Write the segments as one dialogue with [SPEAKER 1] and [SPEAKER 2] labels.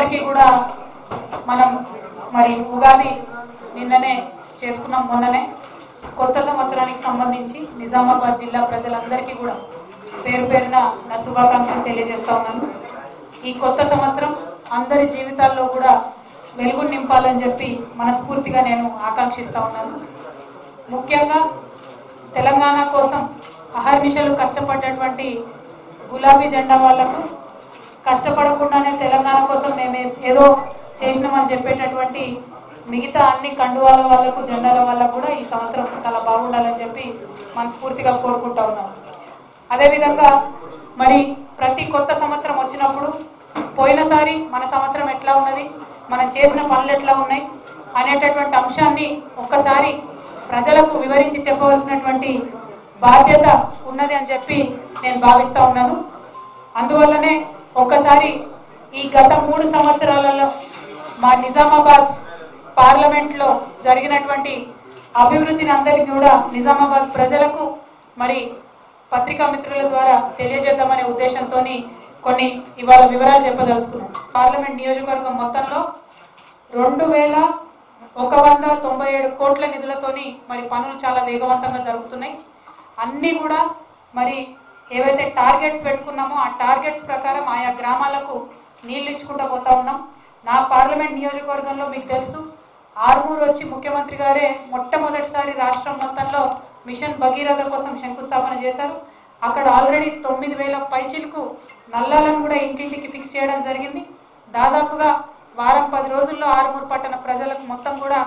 [SPEAKER 1] అందరికీ కూడా మనం మరి ఉగాది నిన్ననే చేసుకున్నాం, మొన్ననే కొత్త సంవత్సరానికి సంబంధించి నిజామాబాద్ జిల్లా ప్రజలందరికీ కూడా పేరు పేరున నా శుభాకాంక్షలు తెలియజేస్తా ఉన్నాను. ఈ కొత్త సంవత్సరం అందరి జీవితాల్లో కూడా వెలుగు నింపాలని చెప్పి మనస్ఫూర్తిగా నేను ఆకాంక్షిస్తా ఉన్నాను. ముఖ్యంగా తెలంగాణ కోసం అహర్నిశలు కష్టపడ్డటువంటి గులాబీ జెండా వాళ్లకు కష్టపడకుండానే తెలంగాణ కోసం మేము ఏదో చేసినామని చెప్పేటటువంటి మిగతా అన్ని కండువాల వాళ్ళకు జెండాల వాళ్ళకు కూడా ఈ సంవత్సరం చాలా బాగుండాలని చెప్పి మనస్ఫూర్తిగా కోరుకుంటా ఉన్నాం. అదేవిధంగా మరి ప్రతి కొత్త సంవత్సరం వచ్చినప్పుడు పోయినసారి మన సంవత్సరం ఎట్లా ఉన్నది, మనం చేసిన పనులు ఎట్లా ఉన్నాయి అనేటటువంటి అంశాన్ని ఒక్కసారి ప్రజలకు వివరించి చెప్పవలసినటువంటి బాధ్యత ఉన్నది అని చెప్పి నేను భావిస్తూ ఉన్నాను. అందువల్లనే ఒక్కసారి ఈ గత 3 సంవత్సరాలలో మా నిజామాబాద్ పార్లమెంట్లో జరిగినటువంటి అభివృద్ధిని అందరికీ కూడా నిజామాబాద్ ప్రజలకు మరి పత్రికా మిత్రుల ద్వారా తెలియజేద్దామనే ఉద్దేశంతో కొన్ని ఇవాళ వివరాలు చెప్పదలుచుకున్నాం. పార్లమెంట్ నియోజకవర్గం మొత్తంలో 2197 కోట్ల నిధులతోని మరి పనులు చాలా వేగవంతంగా జరుగుతున్నాయి. అన్నీ కూడా మరి ఏవైతే టార్గెట్స్ పెట్టుకున్నామో ఆ టార్గెట్స్ ప్రకారం ఆయా గ్రామాలకు నీళ్లు ఇచ్చుకుంటూ పోతా ఉన్నాం. నా పార్లమెంట్ నియోజకవర్గంలో మీకు తెలుసు, ఆర్మూరు వచ్చి ముఖ్యమంత్రి గారే మొట్టమొదటిసారి రాష్ట్రం మొత్తంలో మిషన్ భగీరథ కోసం శంకుస్థాపన చేశారు. అక్కడ ఆల్రెడీ 9000 పైచిలకు నల్లాలను కూడా ఇంటింటికి ఫిక్స్ చేయడం జరిగింది. దాదాపుగా వారం 10 రోజుల్లో ఆర్మూరు పట్టణ ప్రజలకు మొత్తం కూడా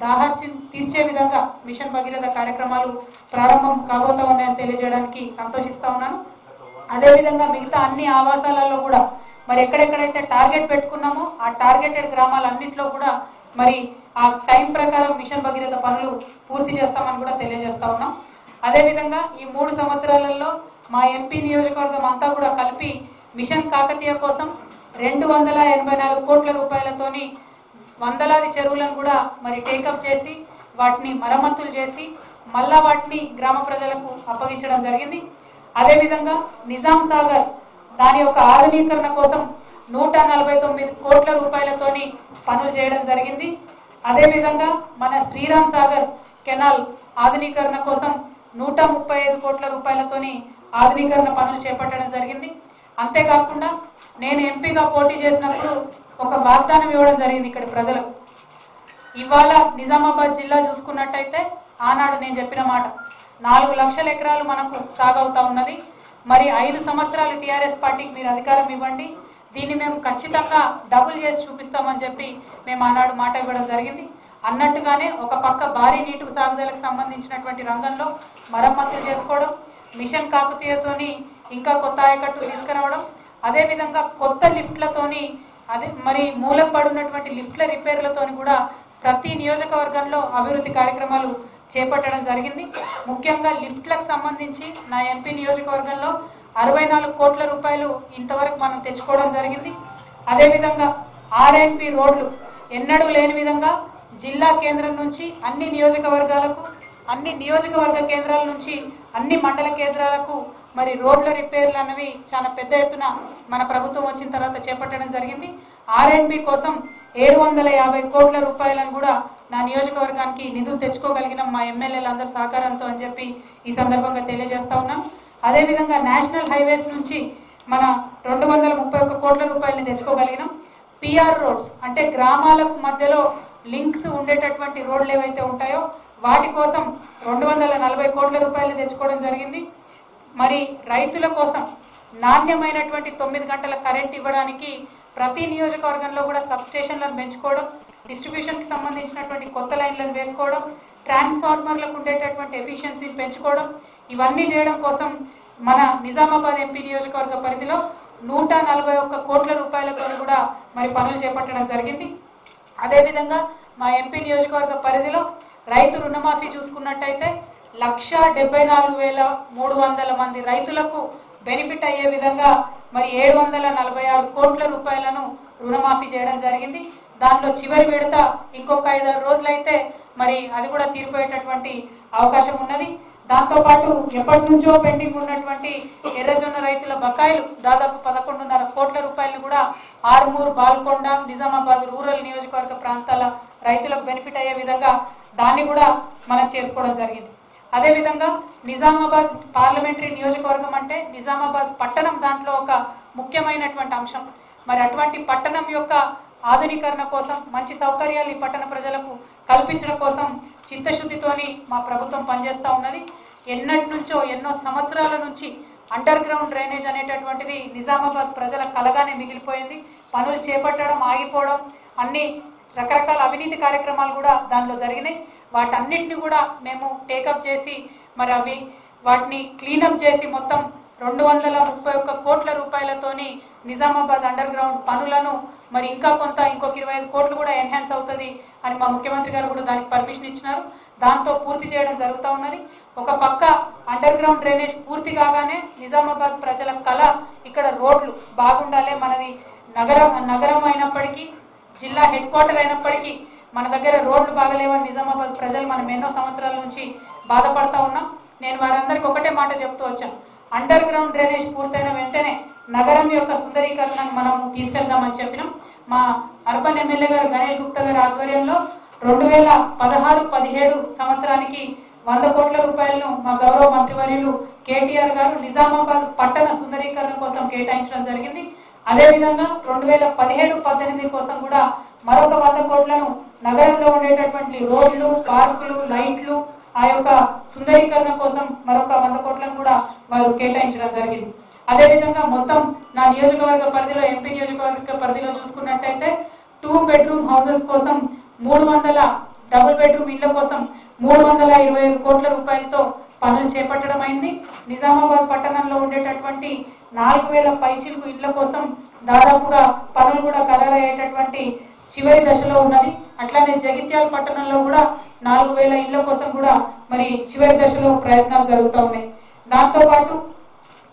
[SPEAKER 1] దాహార్తి తీర్చే విధంగా మిషన్ భగీరథ కార్యక్రమాలు ప్రారంభం కాబోతా ఉన్నాయని తెలియజేయడానికి సంతోషిస్తా ఉన్నాను. అదేవిధంగా మిగతా అన్ని ఆవాసాలలో కూడా మరి ఎక్కడెక్కడైతే టార్గెట్ పెట్టుకున్నామో ఆ టార్గెటెడ్ గ్రామాలన్నింటిలో కూడా మరి ఆ టైం ప్రకారం మిషన్ భగీరథ పనులు పూర్తి చేస్తామని కూడా తెలియజేస్తా ఉన్నాం. అదేవిధంగా ఈ 3 సంవత్సరాలలో మా ఎంపీ నియోజకవర్గం అంతా కూడా కలిపి మిషన్ కాకతీయ కోసం 284 కోట్ల రూపాయలతోని వందలాది చెరువులను కూడా మరి టేకప్ చేసి వాటిని మరమ్మతులు చేసి మళ్ళా వాటిని గ్రామ ప్రజలకు అప్పగించడం జరిగింది. అదేవిధంగా నిజాం సాగర్ దాని యొక్క ఆధునీకరణ కోసం 149 కోట్ల రూపాయలతోని పనులు చేయడం జరిగింది. అదేవిధంగా మన శ్రీరామ్ సాగర్ కెనాల్ ఆధునీకరణ కోసం 135 కోట్ల రూపాయలతోని ఆధునీకరణ పనులు చేపట్టడం జరిగింది. అంతేకాకుండా నేను ఎంపీగా పోటీ చేసినప్పుడు ఒక వాగ్దానం ఇవ్వడం జరిగింది ఇక్కడ ప్రజలకు. ఇవాళ నిజామాబాద్ జిల్లా చూసుకున్నట్టయితే ఆనాడు నేను చెప్పిన మాట 4 లక్షల ఎకరాలు మనకు సాగవుతా ఉన్నది. మరి 5 సంవత్సరాలు టీఆర్ఎస్ పార్టీకి మీరు అధికారం ఇవ్వండి, దీన్ని మేము ఖచ్చితంగా డబుల్ చేసి చూపిస్తామని చెప్పి మేము ఆనాడు మాట ఇవ్వడం జరిగింది. అన్నట్టుగానే ఒక పక్క భారీ నీటి సాగుదలకు సంబంధించినటువంటి రంగంలో మరమ్మతులు చేసుకోవడం, మిషన్ కాకతీయతోని ఇంకా కొత్త ఆయకట్టు తీసుకురావడం, అదేవిధంగా కొత్త లిఫ్ట్లతోని అదే మరి మూలకు పడున్నటువంటి లిఫ్ట్ల రిపేర్లతోని కూడా ప్రతి నియోజకవర్గంలో అభివృద్ధి కార్యక్రమాలు చేపట్టడం జరిగింది. ముఖ్యంగా లిఫ్ట్లకు సంబంధించి నా ఎంపీ నియోజకవర్గంలో 64 కోట్ల రూపాయలు ఇంతవరకు మనం తెచ్చుకోవడం జరిగింది. అదేవిధంగా R&B రోడ్లు ఎన్నడూ లేని విధంగా జిల్లా కేంద్రం నుంచి అన్ని నియోజకవర్గాలకు, అన్ని నియోజకవర్గ కేంద్రాల నుంచి అన్ని మండల కేంద్రాలకు మరి రోడ్ల రిపేర్లు అన్నవి చాలా పెద్ద ఎత్తున మన ప్రభుత్వం వచ్చిన తర్వాత చేపట్టడం జరిగింది. R&B కోసం 750 కోట్ల రూపాయలను కూడా నా నియోజకవర్గానికి నిధులు తెచ్చుకోగలిగిన మా ఎమ్మెల్యేలందరి సహకారంతో అని చెప్పి ఈ సందర్భంగా తెలియజేస్తా ఉన్నాం. అదేవిధంగా నేషనల్ హైవేస్ నుంచి మన 231 కోట్ల రూపాయలని తెచ్చుకోగలిగినాం. PR రోడ్స్ అంటే గ్రామాలకు మధ్యలో లింక్స్ ఉండేటటువంటి రోడ్లు ఏవైతే ఉంటాయో వాటి కోసం 240 కోట్ల రూపాయలు తెచ్చుకోవడం జరిగింది. మరి రైతుల కోసం నాణ్యమైనటువంటి 9 గంటల కరెంట్ ఇవ్వడానికి ప్రతి నియోజకవర్గంలో కూడా సబ్ స్టేషన్లను పెంచుకోవడం, డిస్ట్రిబ్యూషన్కి సంబంధించినటువంటి కొత్త లైన్లను వేసుకోవడం, ట్రాన్స్ఫార్మర్లకు ఉండేటటువంటి ఎఫిషియన్సీని పెంచుకోవడం, ఇవన్నీ చేయడం కోసం మన నిజామాబాద్ ఎంపీ నియోజకవర్గ పరిధిలో 141 కోట్ల రూపాయలతో కూడా మరి పనులు చేపట్టడం జరిగింది. అదేవిధంగా మా ఎంపీ నియోజకవర్గ పరిధిలో రైతు రుణమాఫీ చూసుకున్నట్టయితే 1,74,300 మంది రైతులకు బెనిఫిట్ అయ్యే విధంగా మరి 746 కోట్ల రూపాయలను రుణమాఫీ చేయడం జరిగింది. దాంట్లో చివరి విడత ఇంకొక 5-6 రోజులైతే మరి అది కూడా తీరిపోయేటటువంటి అవకాశం ఉన్నది. దాంతోపాటు ఎప్పటి నుంచో పెండింగ్ ఉన్నటువంటి ఎర్రజొన్న రైతుల బకాయిలు దాదాపు 11.5 కోట్ల రూపాయలను కూడా ఆర్మూర్, బాల్కొండ, నిజామాబాద్ రూరల్ నియోజకవర్గ ప్రాంతాల రైతులకు బెనిఫిట్ అయ్యే విధంగా దాన్ని కూడా మనం చేసుకోవడం జరిగింది. అదేవిధంగా నిజామాబాద్ పార్లమెంటరీ నియోజకవర్గం అంటే నిజామాబాద్ పట్టణం దాంట్లో ఒక ముఖ్యమైనటువంటి అంశం. మరి అటువంటి పట్టణం యొక్క ఆధునీకరణ కోసం, మంచి సౌకర్యాలు ఈ పట్టణ ప్రజలకు కల్పించడం కోసం చిత్తశుద్ధితోని మా ప్రభుత్వం పనిచేస్తూ ఉన్నది. ఎన్నటి నుంచో, ఎన్నో సంవత్సరాల నుంచి అండర్ గ్రౌండ్ డ్రైనేజ్ అనేటటువంటిది నిజామాబాద్ ప్రజల కలగానే మిగిలిపోయింది. పనులు చేపట్టడం ఆగిపోవడం, అన్ని రకరకాల అవినీతి కార్యక్రమాలు కూడా దానిలో జరిగినాయి. వాటన్నిటిని కూడా మేము టేకప్ చేసి మరి వాటిని క్లీనప్ చేసి మొత్తం 231 కోట్ల రూపాయలతోని నిజామాబాద్ అండర్ గ్రౌండ్ పనులను మరి ఇంకొక 25 కోట్లు కూడా ఎన్హాన్స్ అవుతుంది అని మా ముఖ్యమంత్రి గారు కూడా దానికి పర్మిషన్ ఇచ్చినారు. దాంతో పూర్తి చేయడం జరుగుతూ ఉన్నది. ఒక పక్క అండర్ గ్రౌండ్ డ్రైనేజ్ పూర్తి కాగానే నిజామాబాద్ ప్రజల కళ ఇక్కడ రోడ్లు బాగుండాలి. మనది నగరం అయినప్పటికీ, జిల్లా హెడ్ క్వార్టర్ అయినప్పటికీ మన దగ్గర రోడ్లు బాగలేవని నిజామాబాద్ ప్రజలు మనం ఎన్నో సంవత్సరాల నుంచి బాధపడతా ఉన్నాం. నేను వారందరికీ ఒకటే మాట చెప్తూ వచ్చాను, అండర్ గ్రౌండ్ డ్రైనేజ్ పూర్తయిన వెంటనే నగరం యొక్క సుందరీకరణను మనం తీసుకెళ్దామని చెప్పినాం. మా అర్బన్ ఎమ్మెల్యే గారు గణేష్ గుప్తా గారి ఆధ్వర్యంలో 2016-17 సంవత్సరానికి 100 కోట్ల రూపాయలను మా గౌరవ మంత్రివర్యులు కేటీఆర్ గారు నిజామాబాద్ పట్టణ సుందరీకరణ కోసం కేటాయించడం జరిగింది. అదేవిధంగా 2017-18 కోసం కూడా మరొక 100 కోట్లను నగరంలో ఉండేటటువంటి రోడ్లు, పార్కులు, లైట్లు, ఆ యొక్క సుందరీకరణ కోసం మరొక 100 కోట్లను కూడా వారు కేటాయించడం జరిగింది. అదేవిధంగా మొత్తం నా నియోజకవర్గ పరిధిలో, ఎంపీ నియోజకవర్గ పరిధిలో చూసుకున్నట్టయితే 2 బెడ్రూమ్ హౌసెస్ కోసం 300, డబుల్ బెడ్రూమ్ ఇళ్ల కోసం 325 కోట్ల రూపాయలతో పనులు చేపట్టడం అయింది. నిజామాబాద్ పట్టణంలో ఉండేటటువంటి 4000 పైచిలుకు ఇళ్ల కోసం దాదాపుగా పనులు కూడా ఖరారయ్యేటటువంటి చివరి దశలో ఉన్నది. అట్లానే జగిత్యాల పట్టణంలో కూడా 4000 ఇళ్ల కోసం కూడా మరి చివరి దశలో ప్రయత్నాలు జరుగుతూ ఉన్నాయి. దాంతోపాటు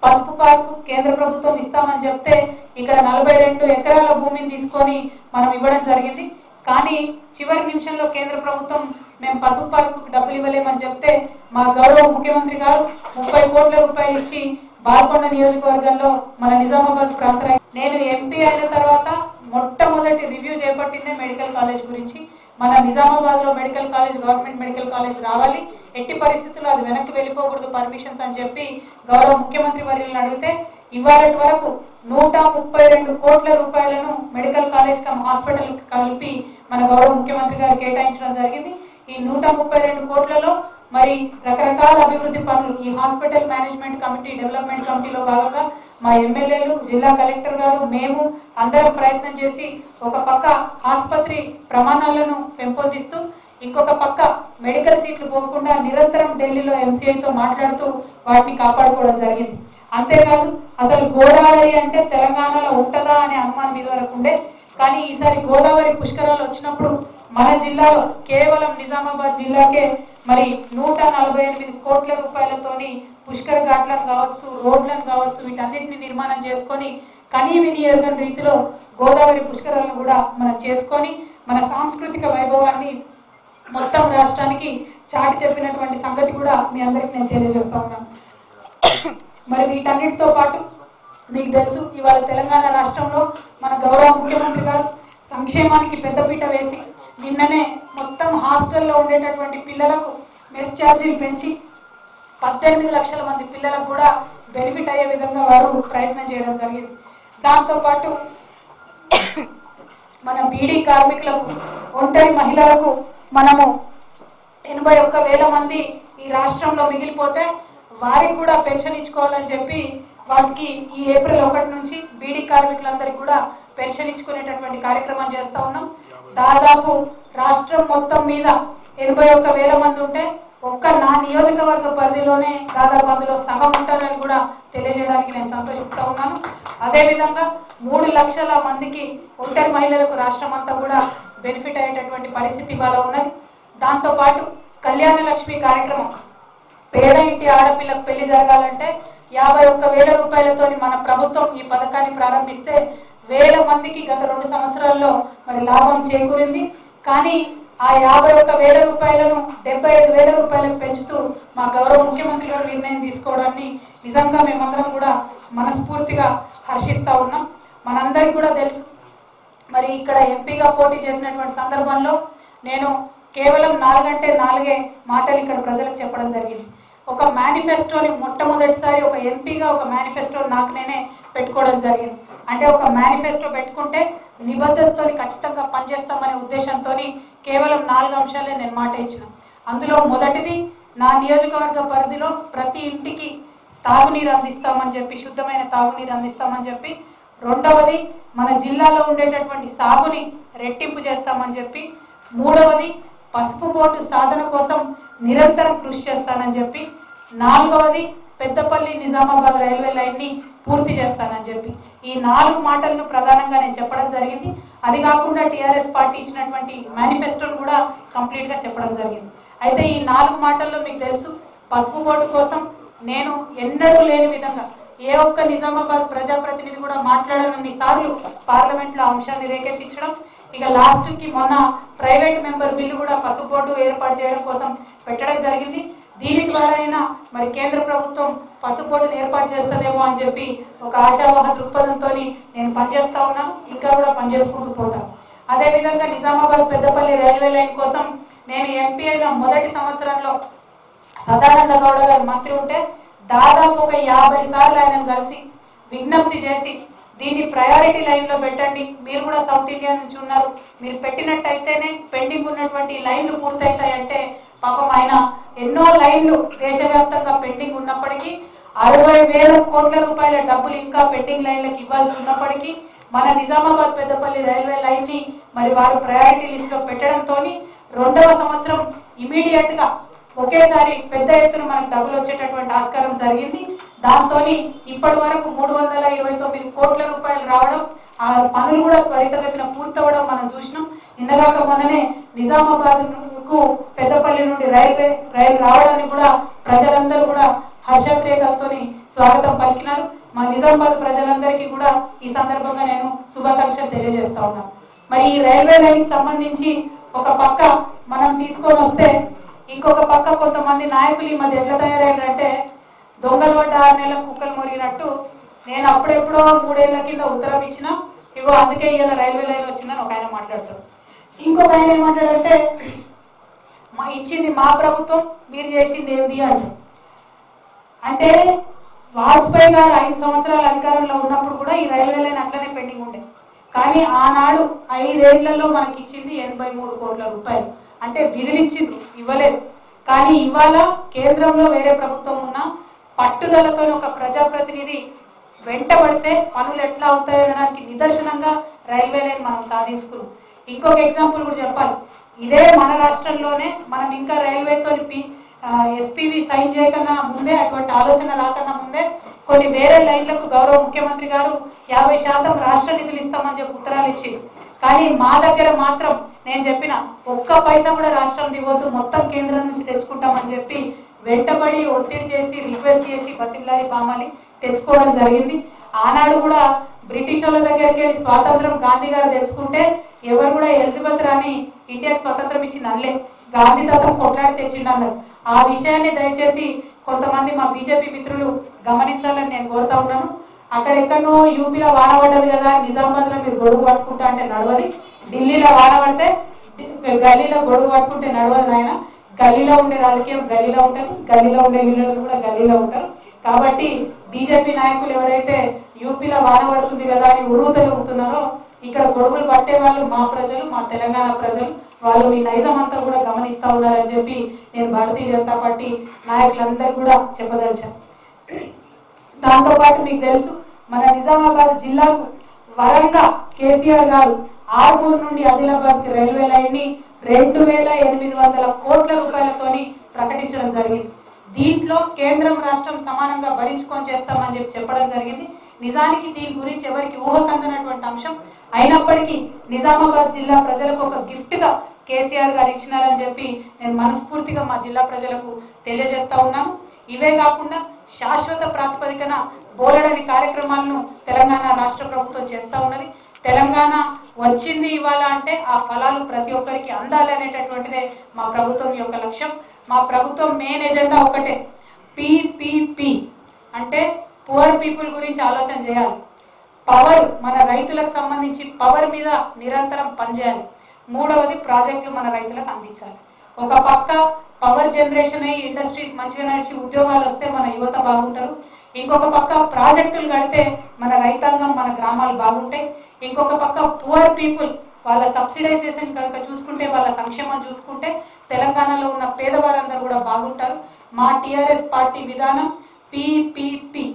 [SPEAKER 1] పసుపు పార్కు కేంద్ర ప్రభుత్వం ఇస్తామని చెప్తే ఇక్కడ 42 ఎకరాల భూమిని తీసుకొని మనం ఇవ్వడం జరిగింది. కానీ చివరి నిమిషంలో కేంద్ర ప్రభుత్వం మేము పసుపు పార్కు డబ్బులు ఇవ్వలేమని చెప్తే మా గౌరవ ముఖ్యమంత్రి గారు 30 కోట్ల రూపాయలు ఇచ్చి బాల్కొండ నియోజకవర్గంలో మన నిజామాబాద్ ప్రాంత నేను ఎంపీ అయిన తర్వాత మొట్టమొదటి రివ్యూ చేపట్టిందే మెడికల్ కాలేజ్ గురించి. మన నిజామాబాద్ లో medical college, government medical college రావాలి, ఎట్టి పరిస్థితుల్లో అది వెనక్కి వెళ్ళిపోకూడదు పర్మిషన్స్ అని చెప్పి గౌరవ ముఖ్యమంత్రి వర్యులను అడిగితే ఇవాళటి వరకు 132 కోట్ల రూపాయలను మెడికల్ కాలేజ్ కమ్ హాస్పిటల్ కలిపి మన గౌరవ ముఖ్యమంత్రి గారు కేటాయించడం జరిగింది. ఈ 132 కోట్లలో మరి రకరకాల అభివృద్ధి పనులు ఈ హాస్పిటల్ మేనేజ్మెంట్ కమిటీ, డెవలప్మెంట్ కమిటీలో భాగంగా మా ఎమ్మెల్యేలు, జిల్లా కలెక్టర్ గారు, మేము అందరం ప్రయత్నం చేసి ఒక పక్క ఆసుపత్రి ప్రమాణాలను పెంపొందిస్తూ, ఇంకొక పక్క మెడికల్ సీట్లు పోకుండా నిరంతరం ఢిల్లీలో ఎంసీఐతో మాట్లాడుతూ వాటిని కాపాడుకోవడం జరిగింది. అంతేకాదు అసలు గోదావరి అంటే తెలంగాణలో ఉంటుందా అనే అనుమానం ఇది వరకు ఉండే. కానీ ఈసారి గోదావరి పుష్కరాలు వచ్చినప్పుడు మన జిల్లాలో కేవలం నిజామాబాద్ జిల్లాకే మరి 148 కోట్ల రూపాయలతోని పుష్కర ఘాట్లను కావచ్చు, రోడ్లను కావచ్చు, వీటన్నిటిని నిర్మాణం చేసుకొని కనీవిని ఎరుగని రీతిలో గోదావరి పుష్కరాలను కూడా మనం చేసుకొని మన సాంస్కృతిక వైభవాన్ని మొత్తం రాష్ట్రానికి చాటి చెప్పినటువంటి సంగతి కూడా మీ అందరికి నేను తెలియజేస్తా ఉన్నాను. మరి వీటన్నిటితో పాటు మీకు తెలుసు, ఇవాళ తెలంగాణ రాష్ట్రంలో మన గౌరవ ముఖ్యమంత్రి గారు సంక్షేమానికి పెద్దపీట వేసి నిన్ననే మొత్తం హాస్టల్లో ఉండేటటువంటి పిల్లలకు మెస్ ఛార్జీలు పెంచి 18 లక్షల మంది పిల్లలకు కూడా బెనిఫిట్ అయ్యే విధంగా వారు ప్రయత్నం చేయడం జరిగింది. దాంతోపాటు మన బీడీ కార్మికులకు, ఒంటరి మహిళలకు మనము 81,000 మంది ఈ రాష్ట్రంలో మిగిలిపోతే వారికి కూడా పెన్షన్ ఇచ్చుకోవాలని చెప్పి వాటికి ఈ ఏప్రిల్ 1 నుంచి బీడీ కార్మికులందరికీ కూడా పెన్షన్ ఇచ్చుకునేటటువంటి కార్యక్రమం చేస్తూ ఉన్నాం. దాదాపు రాష్ట్రం మొత్తం మీద 81,000 మంది ఉంటే ఒక్క నా నియోజకవర్గ పరిధిలోనే దాదాపు అందులో సగం ఉంటారని కూడా తెలియజేయడానికి నేను సంతోషిస్తూ ఉన్నాను. అదేవిధంగా 3 లక్షల మందికి ఒంటరి మహిళలకు రాష్ట్రం అంతా కూడా బెనిఫిట్ అయ్యేటటువంటి పరిస్థితి ఇవాళ ఉన్నది. దాంతోపాటు కళ్యాణ లక్ష్మి కార్యక్రమం, పేద ఇంటి ఆడపిల్లకు పెళ్లి జరగాలంటే 51,000 రూపాయలతో మన ప్రభుత్వం ఈ పథకాన్ని ప్రారంభిస్తే 1,000 మందికి గత 2 సంవత్సరాల్లో మరి లాభం చేకూరింది. కానీ ఆ 51,000 రూపాయలను 75,000 రూపాయలకు పెంచుతూ మా గౌరవ ముఖ్యమంత్రి గారు నిర్ణయం తీసుకోవడాన్ని నిజంగా మేమందరం కూడా మనస్ఫూర్తిగా హర్షిస్తా ఉన్నాం. మనందరికీ కూడా తెలుసు, మరి ఇక్కడ ఎంపీగా పోటీ చేసినటువంటి సందర్భంలో నేను కేవలం 4 అంటే 4 మాటలు ఇక్కడ ప్రజలకు చెప్పడం జరిగింది. ఒక మేనిఫెస్టోని మొట్టమొదటిసారి ఒక ఎంపీగా ఒక మేనిఫెస్టో నాకు నేనే పెట్టుకోవడం జరిగింది. అంటే ఒక మేనిఫెస్టో పెట్టుకుంటే నిబద్ధతతో ఖచ్చితంగా పనిచేస్తామనే ఉద్దేశంతో కేవలం 4 అంశాలే నేను మాట ఇచ్చిన. అందులో మొదటిది, నా నియోజకవర్గ పరిధిలో ప్రతి ఇంటికి తాగునీరు అందిస్తామని చెప్పి, శుద్ధమైన తాగునీరు అందిస్తామని చెప్పి. రెండవది, మన జిల్లాలో ఉండేటటువంటి సాగుని రెట్టింపు చేస్తామని చెప్పి. మూడవది, పసుపు బోర్డు సాధన కోసం నిరంతరం కృషి చేస్తానని చెప్పి. నాలుగవది, పెద్దపల్లి నిజామాబాద్ రైల్వే లైన్ని పూర్తి చేస్తానని చెప్పి. ఈ 4 మాటలను ప్రధానంగా నేను చెప్పడం జరిగింది. అది కాకుండా టీఆర్ఎస్ పార్టీ ఇచ్చినటువంటి మేనిఫెస్టోను కూడా కంప్లీట్గా చెప్పడం జరిగింది. అయితే ఈ 4 మాటల్లో మీకు తెలుసు, పసుపు బోర్డు కోసం నేను ఎన్నడూ లేని విధంగా ఏ ఒక్క నిజామాబాద్ ప్రజాప్రతినిధి కూడా మాట్లాడనన్ని సార్లు పార్లమెంట్లో అంశాన్ని రేకెత్తించడం. ఇక లాస్ట్కి మొన్న ప్రైవేట్ మెంబర్ బిల్లు కూడా పసుపు బోర్డు ఏర్పాటు చేయడం కోసం పెట్టడం జరిగింది. దీని ద్వారా అయినా మరి కేంద్ర ప్రభుత్వం పసుపు బోర్డును ఏర్పాటు చేస్తుందేమో అని చెప్పి ఒక ఆశావాహ దృక్పథంతో నేను పనిచేస్తా ఉన్నాను. ఇంకా కూడా పనిచేసుకుంటూ పోతాను. అదేవిధంగా నిజామాబాద్ పెద్దపల్లి రైల్వే లైన్ కోసం నేను ఎంపీ అయిన మొదటి సంవత్సరంలో సదానంద గౌడ గారు మంత్రి ఉంటే దాదాపు ఒక 50 సార్లు ఆయనను కలిసి విజ్ఞప్తి చేసి, దీన్ని ప్రయారిటీ లైన్లో పెట్టండి, మీరు కూడా సౌత్ ఇండియా నుంచి ఉన్నారు, మీరు పెట్టినట్టయితేనే పెండింగ్ ఉన్నటువంటి లైన్లు పూర్తవుతాయంటే పాపం ఆయన ఎన్నో లైన్లు దేశవ్యాప్తంగా పెండింగ్ ఉన్నప్పటికీ 60,000 కోట్ల రూపాయల డబ్బులు ఇంకా పెండింగ్ లైన్లకు ఇవ్వాల్సి ఉన్నప్పటికీ మన నిజామాబాద్ పెద్దపల్లి రైల్వే లైన్ని మరి వారు ప్రయారిటీ లిస్ట్లో పెట్టడంతో 2వ సంవత్సరం ఇమీడియట్ గా ఒకేసారి పెద్ద ఎత్తున మనకు డబ్బులు వచ్చేటటువంటి ఆస్కారం జరిగింది. దాంతో ఇప్పటి వరకు 329 కోట్ల రూపాయలు రావడం, ఆ పనులు కూడా త్వరితగతిన పూర్తవడం మనం చూసినాం. నిన్నగాక మొన్ననే నిజామాబాద్ కు పెద్దపల్లి నుండి రైలు రావడానికి కూడా ప్రజలందరూ కూడా హర్షోద్రేకాలతో స్వాగతం పలికినారు. మా నిజామాబాద్ ప్రజలందరికీ కూడా ఈ సందర్భంగా నేను శుభాకాంక్షలు తెలియజేస్తా ఉన్నాను. మరి ఈ రైల్వే లైన్ కి సంబంధించి ఒక పక్క మనం తీసుకొని వస్తే, ఇంకొక పక్క కొంతమంది నాయకులు ఈ మధ్య ఎట్లా తయారైనారంటే దొంగలు పడ్డ 6 నెలల కుక్కలు మొరిగినట్టు, నేను అప్పుడెప్పుడో 3 ఏళ్ల కింద ఉత్తరం ఇచ్చిన, ఇగో అందుకే ఇవాళ రైల్వే లైన్ వచ్చిందని ఒక ఆయన మాట్లాడతారు. ఇంకొక ఆయన ఏమంటాడంటే ఇచ్చింది మా ప్రభుత్వం, మీరు చేసింది ఏంది అంటారు. అంటే వాజ్పేయి గారు 5 సంవత్సరాల అధికారంలో ఉన్నప్పుడు కూడా ఈ రైల్వే లైన్ అట్లనే పెండింగ్ ఉండే. కానీ ఆనాడు 5 ఏళ్లలో మనకి ఇచ్చింది 83 కోట్ల రూపాయలు. అంటే విధులిచ్చిండ్రు, ఇవ్వలేదు. కానీ ఇవాళ కేంద్రంలో వేరే ప్రభుత్వం ఉన్న పట్టుదలతో ఒక ప్రజాప్రతినిధి వెంటబడితే పనులు ఎట్లా అవుతాయనడానికి నిదర్శనంగా రైల్వే లైన్ మనం సాధించుకున్నాం. ఇంకొక ఎగ్జాంపుల్ కూడా చెప్పాలి. ఇదే మన రాష్ట్రంలోనే మనం ఇంకా రైల్వేతో ఎస్పీవి సైన్ చేయకన్నా ముందే, అటువంటి ఆలోచన రాకన్నా ముందే కొన్ని వేరే లైన్లకు గౌరవ ముఖ్యమంత్రి గారు 50% రాష్ట్ర నిధులు ఇస్తామని చెప్పి ఉత్తరాలు ఇచ్చింది. కానీ మా దగ్గర మాత్రం నేను చెప్పిన ఒక్క పైసా కూడా రాష్ట్రం దిగొద్దు, మొత్తం కేంద్రం నుంచి తెచ్చుకుంటామని చెప్పి వెంటబడి ఒత్తిడి చేసి రిక్వెస్ట్ చేసి బతిలాడి బామాలి తెచ్చుకోవడం జరిగింది. ఆనాడు కూడా బ్రిటిష్ వాళ్ళ దగ్గరికి వెళ్ళి స్వాతంత్రం గాంధీ గారు తెచ్చుకుంటే ఎవరు కూడా ఎలిజబెత్ రాని ఇండియాకి స్వతంత్రం ఇచ్చింది అనలే, గాంధీ తాత కొట్లాడి తెచ్చిండు అన్నారు. ఆ విషయాన్ని దయచేసి కొంతమంది మా బీజేపీ మిత్రులు గమనించాలని నేను కోరుతా ఉన్నాను. అక్కడెక్కడో యూపీలో వాన పడ్డది కదా, నిజామాబాద్ లో మీరు గొడుగు పట్టుకుంటా అంటే నడవది, ఢిల్లీలో వాన పడితే గల్లీలో గొడుగు పట్టుకుంటే నడవదు నాయన. గల్లీలో ఉండే రాజకీయం గల్లీలో ఉంటుంది, గల్లీలో ఉండే లీడర్లు కూడా గల్లీలో ఉంటారు. కాబట్టి బీజేపీ నాయకులు ఎవరైతే యూపీలో వాన పడుతుంది కదా అని ఉరుతలుగుతున్నారో, ఇక్కడ గొడుగులు పట్టే వాళ్ళు మా ప్రజలు, మా తెలంగాణ ప్రజలు, వాళ్ళు మీ నైజం అంతా కూడా గమనిస్తా ఉన్నారని చెప్పి నేను భారతీయ జనతా పార్టీ నాయకులందరూ కూడా చెప్పదలిచాను. దాంతోపాటు మీకు తెలుసు, మన నిజామాబాద్ జిల్లాకు వరంగా కేసీఆర్ గారు ఆర్మూర్ నుండి ఆదిలాబాద్ కి రైల్వే లైన్ ని 2,800 కోట్ల రూపాయలతోని ప్రకటించడం జరిగింది. దీంట్లో కేంద్రం రాష్ట్రం సమానంగా భరించుకొని చేస్తామని చెప్పడం జరిగింది. నిజానికి దీని గురించి ఎవరికి ఊహకందనటువంటి అంశం అయినప్పటికీ నిజామాబాద్ జిల్లా ప్రజలకు ఒక గిఫ్ట్ గా కేసీఆర్ గారు ఇచ్చినారని చెప్పి నేను మనస్ఫూర్తిగా మా జిల్లా ప్రజలకు తెలియజేస్తా ఉన్నాను. ఇవే కాకుండా శాశ్వత ప్రాతిపదికన బోలెడని కార్యక్రమాలను తెలంగాణ రాష్ట్ర ప్రభుత్వం చేస్తూ ఉన్నది. తెలంగాణ వచ్చింది ఇవ్వాలా అంటే ఆ ఫలాలు ప్రతి ఒక్కరికి అందాలి అనేటటువంటిదే మా ప్రభుత్వం యొక్క లక్ష్యం. మా ప్రభుత్వం మెయిన్ ఎజెండా ఒకటే, పిపిపి అంటే పువర్ పీపుల్ గురించి ఆలోచన చేయాలి. పవర్, మన రైతులకు సంబంధించి పవర్ మీద నిరంతరం పనిచేయాలి. మూడవది ప్రాజెక్టులు మన రైతులకు అందించాలి. ఒక పక్క పవర్ జనరేషన్ అయ్యి ఇండస్ట్రీస్ మంచిగా నడిచి ఉద్యోగాలు వస్తే మన యువత బాగుంటారు. ఇంకొక పక్క ప్రాజెక్టులు కడితే మన రైతాంగం మన గ్రామాలు బాగుంటాయి. ఇంకొక పక్క పువర్ పీపుల్ వాళ్ళ సబ్సిడైజేషన్ కనుక చూసుకుంటే, వాళ్ళ సంక్షేమం చూసుకుంటే తెలంగాణలో ఉన్న పేదవారందరూ కూడా బాగుంటారు. మా టీఆర్ఎస్ పార్టీ విధానం పిపిపి,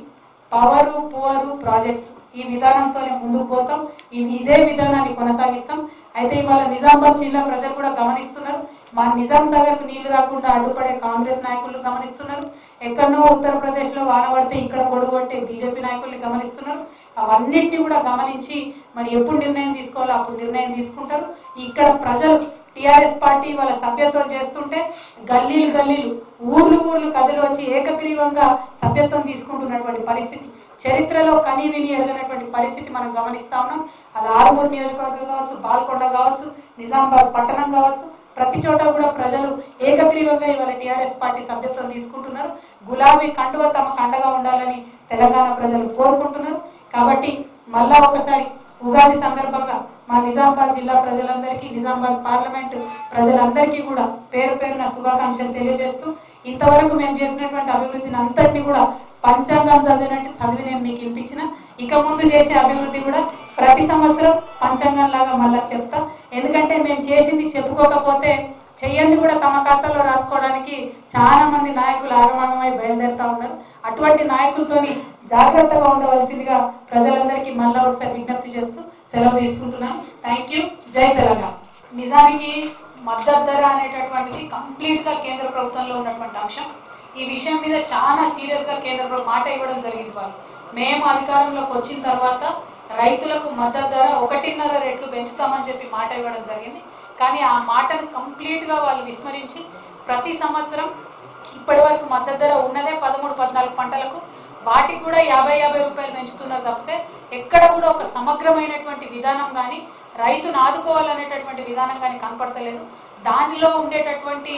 [SPEAKER 1] పవరు పువరు ప్రాజెక్ట్స్, ఈ విధానంతోనే ముందుకు పోతాం. ఇదే విధానాన్ని కొనసాగిస్తాం. అయితే ఇవాళ నిజామాబాద్ జిల్లా ప్రజలు కూడా గమనిస్తున్నారు. మా నిజాం సాగర్కు నీళ్లు రాకుండా అడ్డుపడే కాంగ్రెస్ నాయకులు గమనిస్తున్నారు. ఎక్కడనో ఉత్తరప్రదేశ్లో వాన పడితే ఇక్కడ గొడుగొట్టే బీజేపీ నాయకుల్ని గమనిస్తున్నారు. అవన్నిటిని కూడా గమనించి మరి ఎప్పుడు నిర్ణయం తీసుకోవాలో అప్పుడు నిర్ణయం తీసుకుంటారు. ఇక్కడ ప్రజలు టీఆర్ఎస్ పార్టీ వాళ్ళ సభ్యత్వం చేస్తుంటే గల్లీలు గల్లీలు, ఊర్లు ఊర్లు కదిలి వచ్చి ఏకగ్రీవంగా సభ్యత్వం తీసుకుంటున్నటువంటి పరిస్థితి చరిత్రలో కనీ విని ఎరగనటువంటి పరిస్థితి మనం గమనిస్తా ఉన్నాం. అది ఆరుమూరు నియోజకవర్గం కావచ్చు, బాల్కొండ కావచ్చు, నిజామాబాద్ పట్టణం కావచ్చు, ప్రతి చోట కూడా ప్రజలు ఏకగ్రీవంగా ఇవాళ టీఆర్ఎస్ పార్టీ సభ్యత్వం తీసుకుంటున్నారు. గులాబీ కండువ తమకు అండగా ఉండాలని తెలంగాణ ప్రజలు కోరుకుంటున్నారు. కాబట్టి మళ్ళా ఒకసారి ఉగాది సందర్భంగా మా నిజామాబాద్ జిల్లా ప్రజలందరికీ, నిజామాబాద్ పార్లమెంటు ప్రజలందరికీ కూడా పేరు పేరున శుభాకాంక్షలు తెలియజేస్తూ, ఇంతవరకు మేము చేసినటువంటి అభివృద్ధిని అంతటినీ కూడా పంచాంగం చదివినట్టు చదివి నేను మీకు వినిపించిన, ఇక ముందు చేసే అభివృద్ధి కూడా ప్రతి సంవత్సరం పంచాంగం లాగా మళ్ళీ చెప్తా. ఎందుకంటే మేము చేసింది చెప్పుకోకపోతే చెయ్యండి కూడా తమ ఖాతాలో రాసుకోవడానికి చాలా మంది నాయకులు ఆగమాగమై బయలుదేరుతా ఉన్నారు. అటువంటి నాయకులతోని జాగ్రత్తగా ఉండవలసిందిగా ప్రజలందరికీ మళ్ళా ఒకసారి విజ్ఞప్తి చేస్తూ సెలవు తీసుకుంటున్నాను. Thank you. జై తెలంగాణ. నిజానికి మద్దతు ధర అనేటటువంటిది కంప్లీట్ గా కేంద్ర ప్రభుత్వంలో ఉన్నటువంటి అంశం. ఈ విషయం మీద చాలా సీరియస్ గా కేంద్ర ప్రభుత్వం మాట ఇవ్వడం జరిగింది. వాళ్ళు మేము అధికారంలోకి వచ్చిన తర్వాత రైతులకు మద్దతు ధర 1.5 రెట్లు పెంచుతామని చెప్పి మాట ఇవ్వడం జరిగింది. కానీ ఆ మాటను కంప్లీట్ గా వాళ్ళు విస్మరించి ప్రతి సంవత్సరం ఇప్పటి వరకు మద్దతు ధర ఉన్నదే 13-14 పంటలకు, వాటికి కూడా 50 రూపాయలు పెంచుతున్నారు తప్పితే ఎక్కడ కూడా ఒక సమగ్రమైనటువంటి విధానం కానీ, రైతును ఆదుకోవాలనేటటువంటి విధానం కానీ కనపడతలేదు. దానిలో ఉండేటటువంటి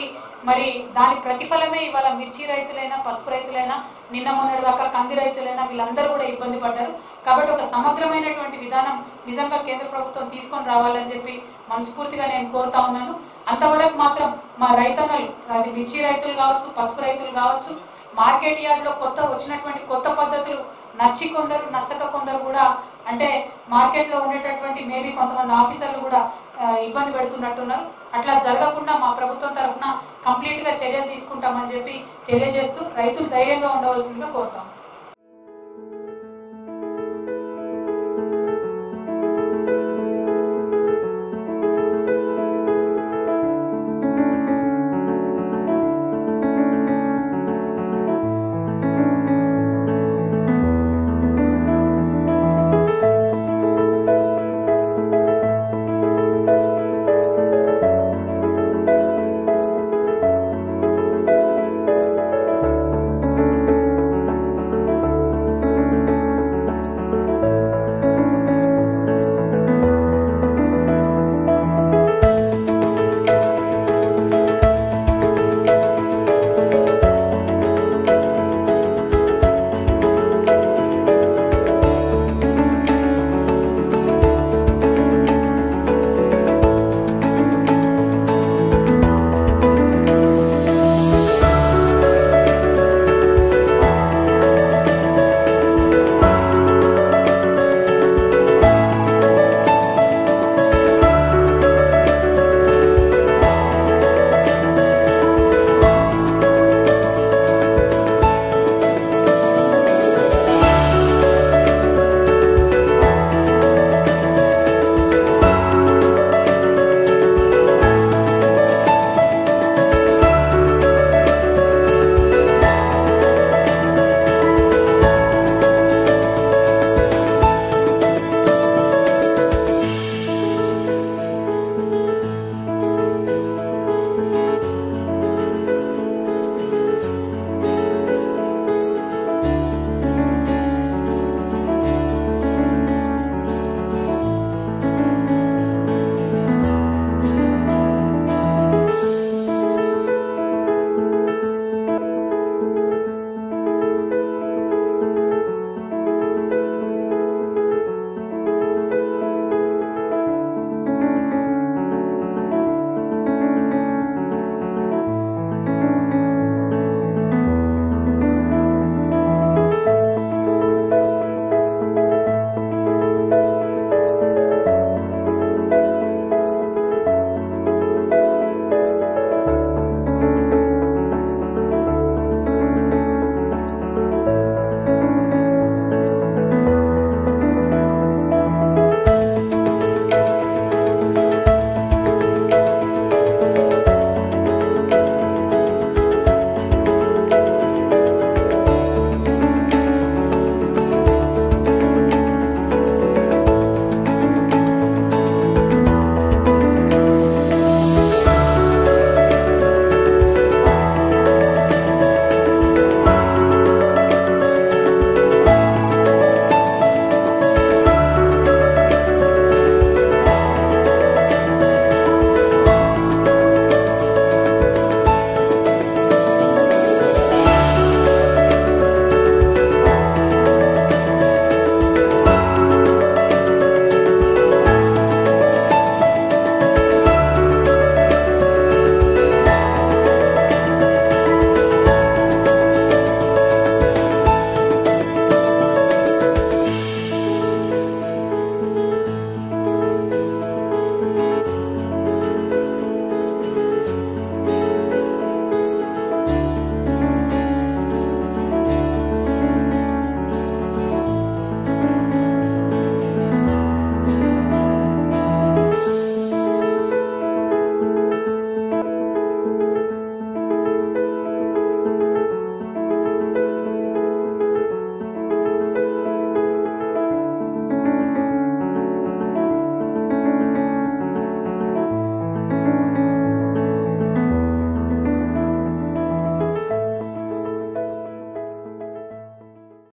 [SPEAKER 1] మరి దాని ప్రతిఫలమే ఇవాళ మిర్చి రైతులైనా, పసుపు రైతులైనా, నిన్న మొన్నటి దాకా కంది రైతులైనా వీళ్ళందరూ కూడా ఇబ్బంది పడ్డారు. కాబట్టి ఒక సమగ్రమైనటువంటి విధానం నిజంగా కేంద్ర ప్రభుత్వం తీసుకొని రావాలని చెప్పి మనస్ఫూర్తిగా నేను కోరుతా ఉన్నాను. అంతవరకు మాత్రం మా రైతన్నలు, అది మిర్చి రైతులు కావచ్చు, పసుపు రైతులు కావచ్చు, మార్కెట్ యార్డ్లో వచ్చినటువంటి కొత్త పద్ధతులు నచ్చి కొందరు, నచ్చక కొందరు కూడా, అంటే మార్కెట్లో ఉండేటటువంటి మేబీ కొంతమంది ఆఫీసర్లు కూడా ఇబ్బంది పెడుతున్నట్టున్నారు. అట్లా జరగకుండా మా ప్రభుత్వం తరఫున కంప్లీట్గా చర్యలు తీసుకుంటామని చెప్పి తెలియజేస్తూ రైతులు ధైర్యంగా ఉండవలసిందిగా కోరుతాం.